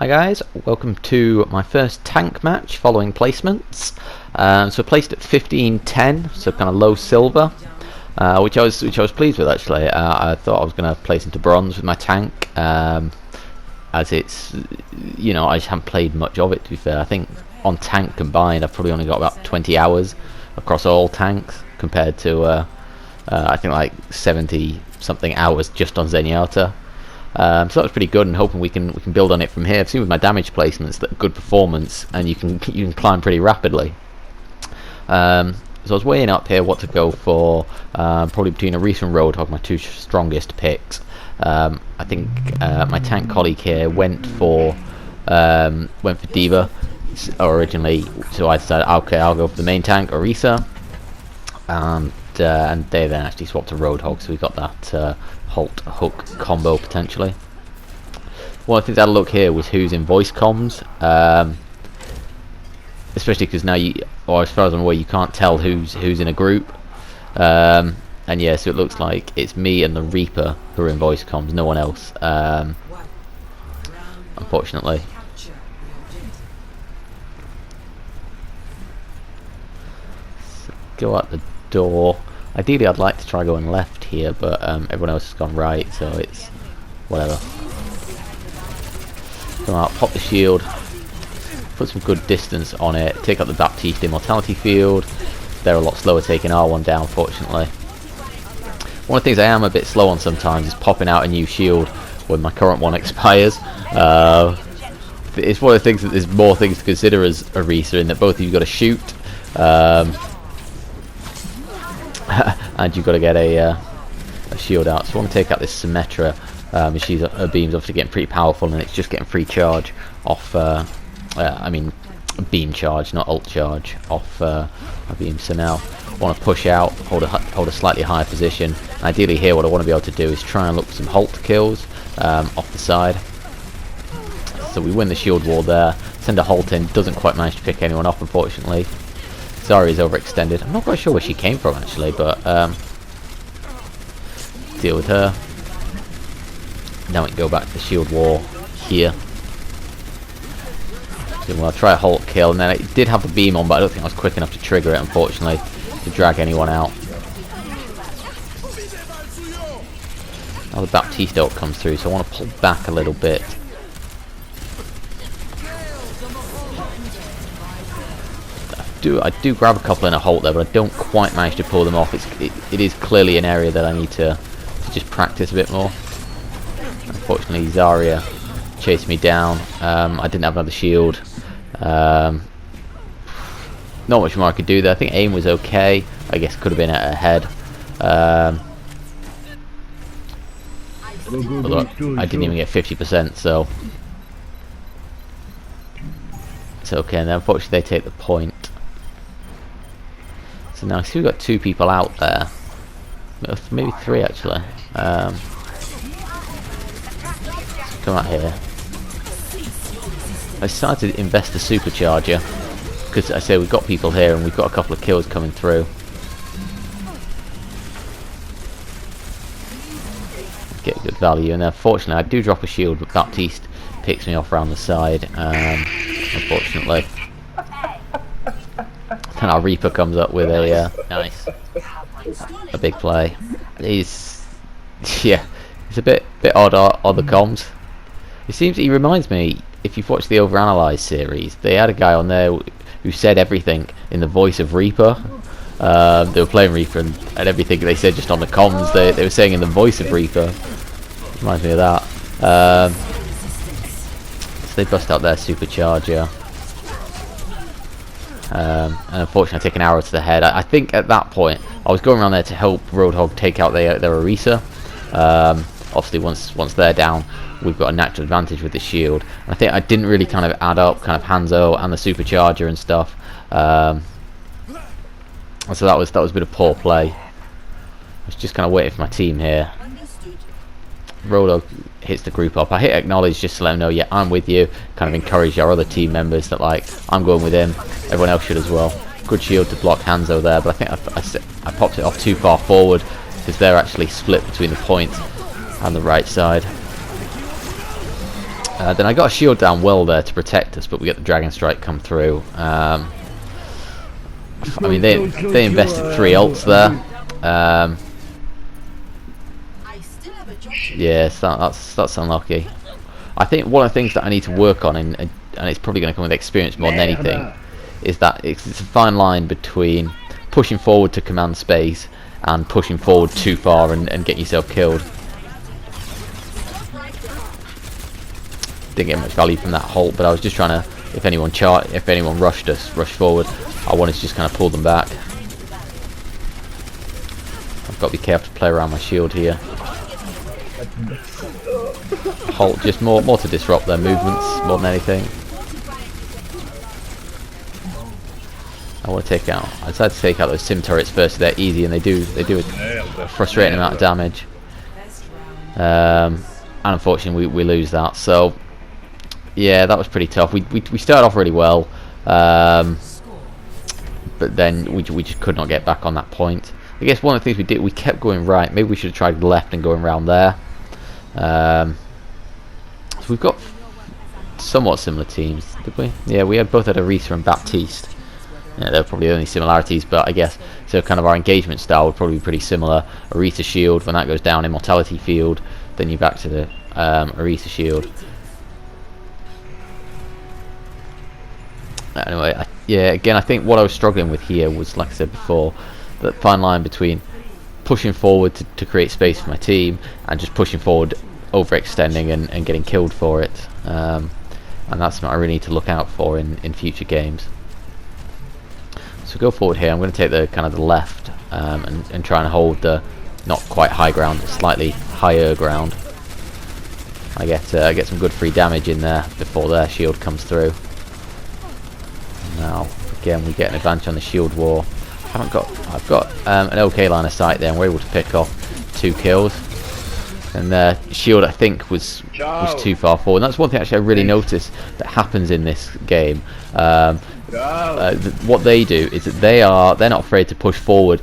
Hi guys, welcome to my first tank match following placements. So placed at 1510, so kind of low silver, which I was pleased with actually. I thought I was going to place into bronze with my tank, as it's, you know, I just haven't played much of it to be fair. I think on tank combined I've probably only got about 20 hours across all tanks compared to I think like 70 something hours just on Zenyatta. So that was pretty good, and hoping we can build on it from here. I've seen with my damage placements that good performance, and you can climb pretty rapidly. So I was weighing up here what to go for. Probably between Orisa and Roadhog, my two strongest picks. I think my tank colleague here went for D.Va originally, so I decided okay, I'll go for the main tank, Orisa, and they then actually swapped to Roadhog, so we got that Halt hook combo potentially. One of the things I had a look here was who's in voice comms, especially because now or as far as I'm aware, you can't tell who's in a group. And yeah, so it looks like it's me and the Reaper who are in voice comms, no one else, unfortunately. So go out the door. Ideally I'd like to try going left here, but everyone else has gone right, so it's whatever. Come out, pop the shield, put some good distance on it, take out the Baptiste Immortality Field. They're a lot slower taking R1 down, fortunately. One of the things I am a bit slow on sometimes is popping out a new shield when my current one expires. It's one of the things that there's more things to consider as Orisa, in that both of you got to shoot, and you've got to get a shield out. So I want to take out this Symmetra. Her beam's obviously getting pretty powerful, and it's just getting free charge off, I mean beam charge, not ult charge, off a beam. So now I want to push out, hold a slightly higher position. Ideally here what I want to be able to do is try and look for some halt kills off the side. So we win the shield wall there, send a halt in, doesn't quite manage to pick anyone off unfortunately. Zarya's overextended. I'm not quite sure where she came from actually, but deal with her. Now we can go back to the shield wall here. So we'll try a halt kill, and then it did have the beam on, but I don't think I was quick enough to trigger it unfortunately to drag anyone out. Now the Baptiste ult comes through, so I want to pull back a little bit. I do grab a couple in a halt there, but I don't quite manage to pull them off. It is clearly an area that I need to just practice a bit more. Unfortunately, Zarya chased me down. I didn't have another shield. Not much more I could do there. I think aim was okay. I guess could have been ahead. Although I didn't even get 50%, so it's okay. And then unfortunately they take the point. So now I see we've got two people out there, maybe three actually. Come out here. I decided to invest the supercharger because I say we've got people here and we've got a couple of kills coming through. Get good value, and then fortunately I do drop a shield, but Baptiste picks me off around the side. Unfortunately. And our Reaper comes up with a big play. He's yeah, it's a bit odd the comms. It seems he reminds me, if you've watched the Overanalyze series, they had a guy on there who said everything in the voice of Reaper. They were playing Reaper, and everything they said just on the comms they were saying in the voice of Reaper. Reminds me of that. So they bust out their supercharger. And unfortunately I take an arrow to the head. I think at that point I was going around there to help Roadhog take out their Orisa. Obviously once they're down, we've got a natural advantage with the shield. And I think I didn't really kind of add up kind of Hanzo and the supercharger and stuff. So that was a bit of poor play. I was just kind of waiting for my team here. Roadhog hits the group up. I hit acknowledge just to let them know, yeah, I'm with you. Kind of encourage our other team members that like I'm going with him. Everyone else should as well. Good shield to block Hanzo there, but I think I popped it off too far forward because they're actually split between the point and the right side. Then I got a shield down well there to protect us, but we get the Dragon Strike come through. I mean, they invested 3 ults there. Yes, that's unlucky. I think one of the things that I need to work on, and it's probably going to come with experience more than anything, is that it's a fine line between pushing forward to command space and pushing forward too far and getting yourself killed. Didn't get much value from that halt, but I was just trying to, if anyone rushed forward, I wanted to just kind of pull them back. I've got to be careful to play around my shield here. Halt just more to disrupt their movements more than anything. I want to take out. I decided to take out those sim turrets first. They're easy and they do a frustrating amount of damage. And unfortunately, we lose that. So yeah, that was pretty tough. We started off really well, but then we just could not get back on that point. I guess one of the things we did, we kept going right. Maybe we should have tried left and going around there. So we've got somewhat similar teams, did we? Yeah, we both had Arisa and Baptiste. Yeah, they're probably the only similarities, but I guess so. Kind of our engagement style would probably be pretty similar. Arisa shield, when that goes down, immortality field. Then you're back to the Arisa shield. Anyway, yeah, again, I think what I was struggling with here was, like I said before, that fine line between pushing forward to create space for my team and just pushing forward, overextending and getting killed for it. And that's something I really need to look out for in future games. So go forward here. I'm going to take the kind of the left and try and hold the not quite high ground, slightly higher ground. I get some good free damage in there before their shield comes through. Now again, we get an advantage on the shield war. I've got an okay line of sight there, and we're able to pick off 2 kills. And their shield, I think, was too far forward. And that's one thing actually I really noticed that happens in this game. What they do is that they're not afraid to push forward,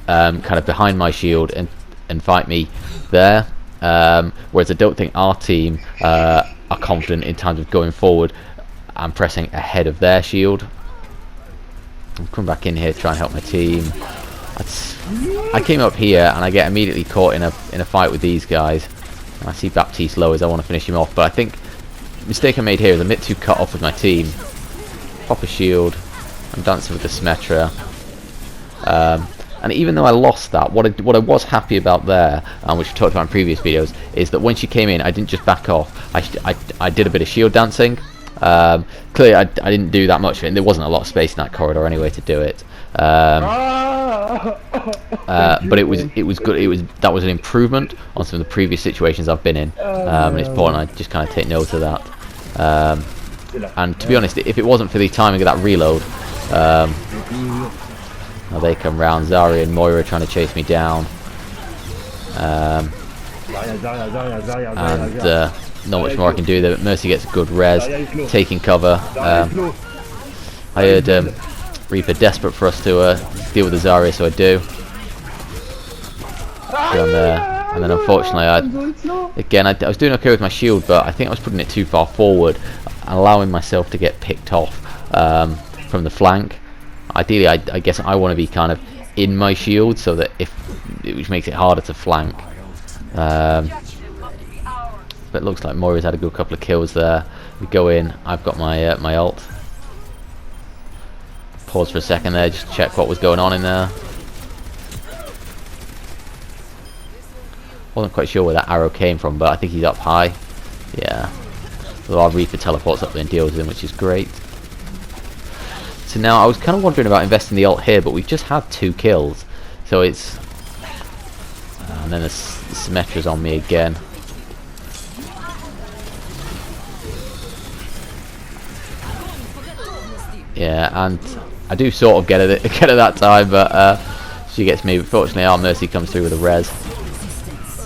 kind of behind my shield and fight me there. Whereas I don't think our team are confident in terms of going forward and pressing ahead of their shield. I'm coming back in here to try and help my team. I came up here and I get immediately caught in a fight with these guys. And I see Baptiste low as I want to finish him off, but I think the mistake I made here is I'm a bit too cut off with my team. Pop a shield. I'm dancing with the Symmetra. And even though I lost that, what I was happy about there, which we talked about in previous videos, is that when she came in, I didn't just back off. I did a bit of shield dancing. Clearly, I didn't do that much of it, and there wasn't a lot of space in that corridor anyway to do it. But it was good. That was an improvement on some of the previous situations I've been in, and it's important I just kind of take note of that. And to be honest, if it wasn't for the timing of that reload, now they come round. Zarya and Moira trying to chase me down, and not much more I can do there. But Mercy gets a good res, taking cover. I heard Reaper desperate for us to deal with the Zarya, so I do. And then unfortunately, I was doing okay with my shield, but I think I was putting it too far forward, allowing myself to get picked off from the flank. Ideally, I guess I want to be kind of in my shield, so that which makes it harder to flank. But it looks like Moira's had a good couple of kills there. We go in. I've got my my ult. Pause for a second there, just to check what was going on in there. Wasn't quite sure where that arrow came from, but I think he's up high. Yeah. So our Reaper teleports up there and deals with him, which is great. So now I was kind of wondering about investing the ult here, but we've just had 2 kills. So it's... and then the Symmetra's on me again. Yeah, and I do sort of get it that time, but she gets me. Fortunately, our Mercy comes through with a res.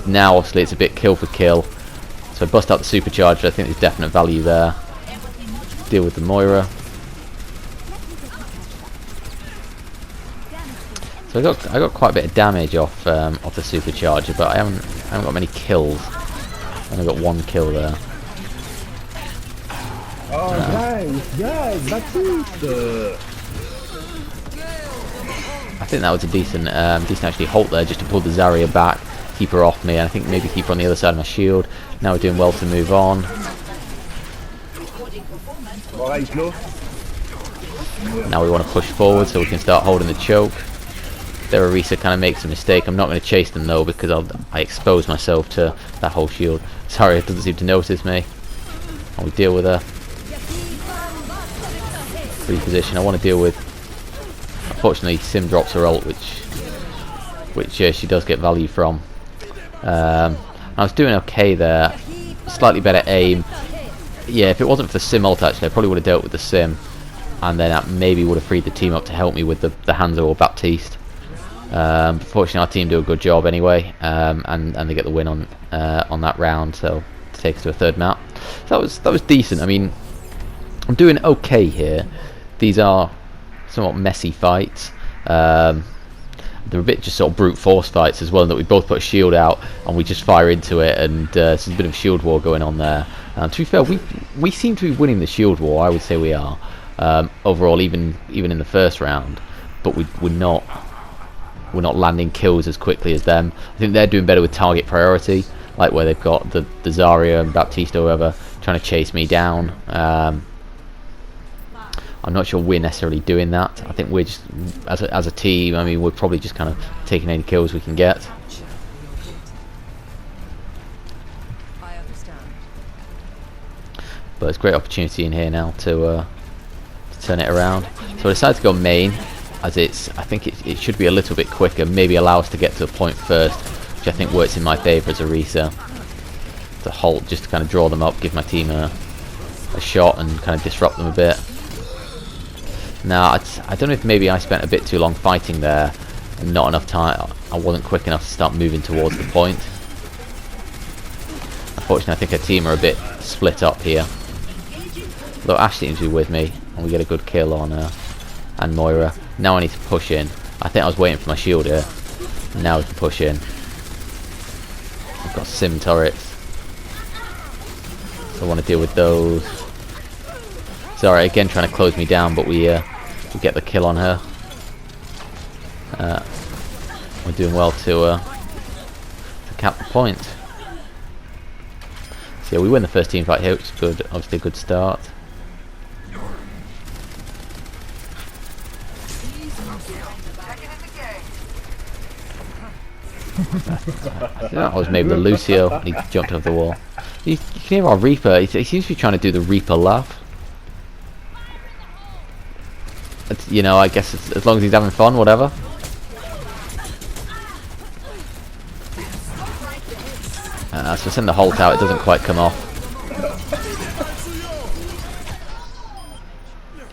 Now, obviously, it's a bit kill for kill. So I bust out the supercharger. I think there's definite value there. Deal with the Moira. So I got quite a bit of damage off the supercharger, but I haven't got many kills. I only got 1 kill there. Oh, guys, that's it. I think that was a decent, decent actually halt there, just to pull the Zarya back, keep her off me, and I think maybe keep her on the other side of my shield. Now we're doing well to move on. Now we want to push forward so we can start holding the choke. There, Orisa kind of makes a mistake. I'm not going to chase them though, because I expose myself to that whole shield. Sorry, it doesn't seem to notice me. And we deal with her. Reposition. I want to deal with. Unfortunately, Sim drops her ult, which she does get value from. I was doing okay there. Slightly better aim. Yeah, if it wasn't for the Sim ult, actually, I probably would have dealt with the Sim, and then that maybe would have freed the team up to help me with the Hanzo or Baptiste. Fortunately, our team do a good job anyway, and they get the win on that round, so to take us to a third map. So that was decent. I mean, I'm doing okay here. These are somewhat messy fights. They're a bit just sort of brute force fights as well, in that we both put a shield out and we just fire into it, and there's a bit of shield war going on there. To be fair, we seem to be winning the shield war. I would say we are overall, even in the first round, but we're not landing kills as quickly as them. I think they're doing better with target priority, like where they've got the Zarya and Baptiste or whoever trying to chase me down. I'm not sure we're necessarily doing that. I think we're just, as a team, I mean, we're probably just kind of taking any kills we can get. I understand. But it's a great opportunity in here now to turn it around. So I decided to go main, as I think it should be a little bit quicker, maybe allow us to get to the point first, which I think works in my favour as a Orisa. To halt, just to kind of draw them up, give my team a shot and kind of disrupt them a bit. Now, I don't know if maybe I spent a bit too long fighting there and not enough time. I wasn't quick enough to start moving towards the point. Unfortunately, I think our team are a bit split up here. Though Ash seems to be with me, and we get a good kill on and Moira. Now I need to push in. I think I was waiting for my shield here. Now we can push in. We've got Sim turrets, so I want to deal with those. Sorry, again trying to close me down, but we get the kill on her. We're doing well to cap the point. So yeah, we win the first team fight here, which is good. Obviously a good start. I think that was maybe the Lucio. He jumped off the wall. You can hear our Reaper. He seems to be trying to do the Reaper laugh. It's, you know, I guess it's, as long as he's having fun, whatever. So send the halt out. It doesn't quite come off.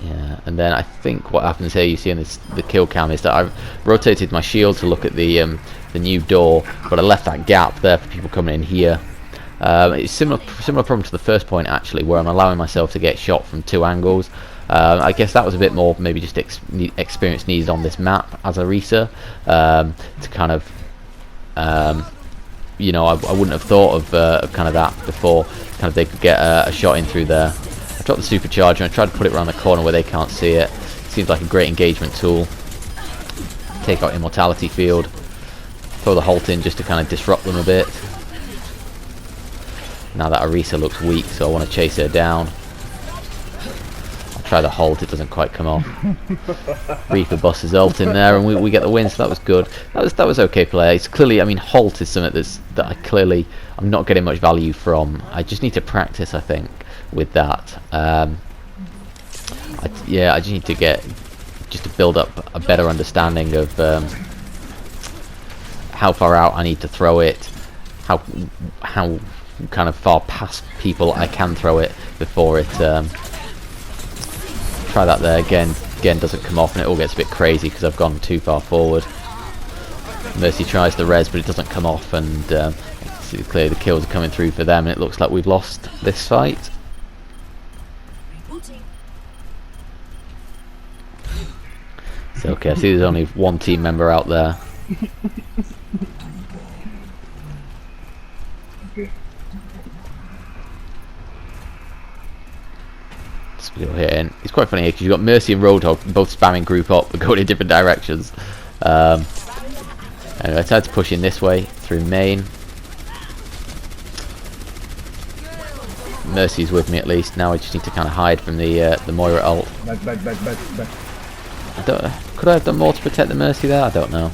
Yeah, and then I think what happens here, you see in the kill cam, is that I've rotated my shield to look at the new door, but I left that gap there for people coming in here. It's similar problem to the first point actually, where I'm allowing myself to get shot from two angles. I guess that was a bit more maybe just experience needed on this map as a Orisa, to kind of you know, I wouldn't have thought of kind of that before. Kind of they could get a shot in through there. I dropped the supercharger and I tried to put it around the corner where they can't see it. Seems like a great engagement tool. Take out immortality field, throw the halt in just to kind of disrupt them a bit. Now that Orisa looks weak, so I want to chase her down. Try the halt, it doesn't quite come off. Reaper busts his ult in there and we get the win, so that was good. That was okay play. It's clearly, I mean, halt is something that I'm not getting much value from. I just need to practice, I think, with that. Yeah, I just need to build up a better understanding of how far out I need to throw it, how kind of far past people I can throw it before it try that there again doesn't come off, and it all gets a bit crazy because I've gone too far forward. Mercy tries the res, but it doesn't come off, and clearly the kills are coming through for them, and it looks like we've lost this fight. So okay, I see there's only one team member out there. Here. It's quite funny because you've got Mercy and Roadhog both spamming group up but going in different directions. Anyway, I tried to push in this way through main. Mercy's with me at least. Now I just need to kind of hide from the Moira ult. Back. Could I have done more to protect the Mercy there? I don't know.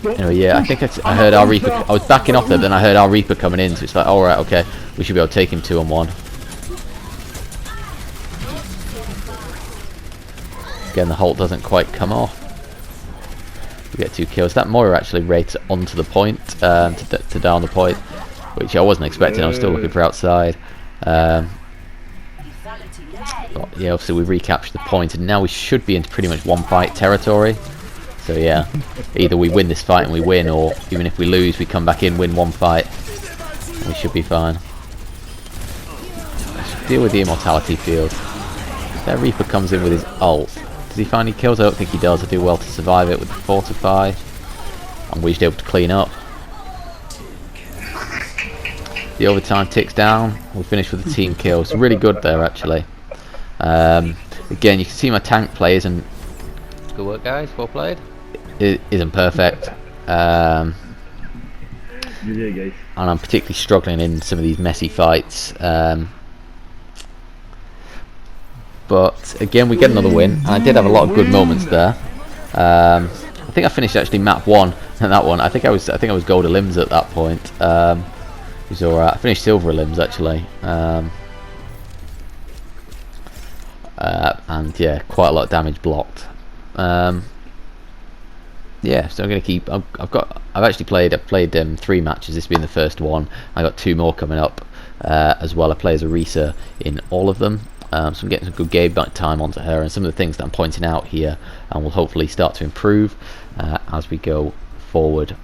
Anyway, yeah, I think I heard our Reaper. I was backing off there, then I heard our Reaper coming in, so it's like, alright, okay, we should be able to take him 2-on-1. Again, the Holt doesn't quite come off. We get 2 kills. That Moira actually rates onto the point, to down the point, which I wasn't expecting. I was still looking for outside. But yeah, obviously we recaptured the point, and now we should be into pretty much one fight territory. So yeah, either we win this fight and we win, or even if we lose, we come back in, win one fight, and we should be fine. Let's deal with the immortality field. That Reaper comes in with his ult. Does he find any kills? I don't think he does. I do well to survive it with the Fortify, and we're just able to clean up. The overtime ticks down. We finish with the team kills. Really good there, actually. Again, you can see my tank play isn't. Good work, guys. Well played. It isn't perfect. And I'm particularly struggling in some of these messy fights. But again, we get another win, and I did have a lot of good moments there. I think I finished actually map 1 and that one. I think I was gold limbs at that point. It was alright. I finished silver limbs actually. And yeah, quite a lot of damage blocked. Yeah, so I'm gonna keep. I've actually played 3 matches. This being the first one. I got 2 more coming up as well. I play as Arisa in all of them. So I'm getting some good game time onto her, and some of the things that I'm pointing out here, and will hopefully start to improve as we go forward.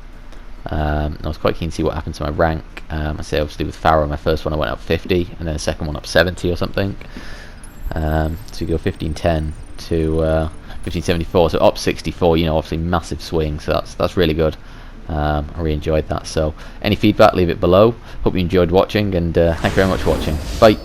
I was quite keen to see what happened to my rank. I say obviously with Pharaoh, my first one I went up 50, and then the second one up 70 or something. So we go 1510 to 1574, so up 64. You know, obviously massive swing. So that's really good. I really enjoyed that. So any feedback, leave it below. Hope you enjoyed watching, and thank you very much for watching. Bye.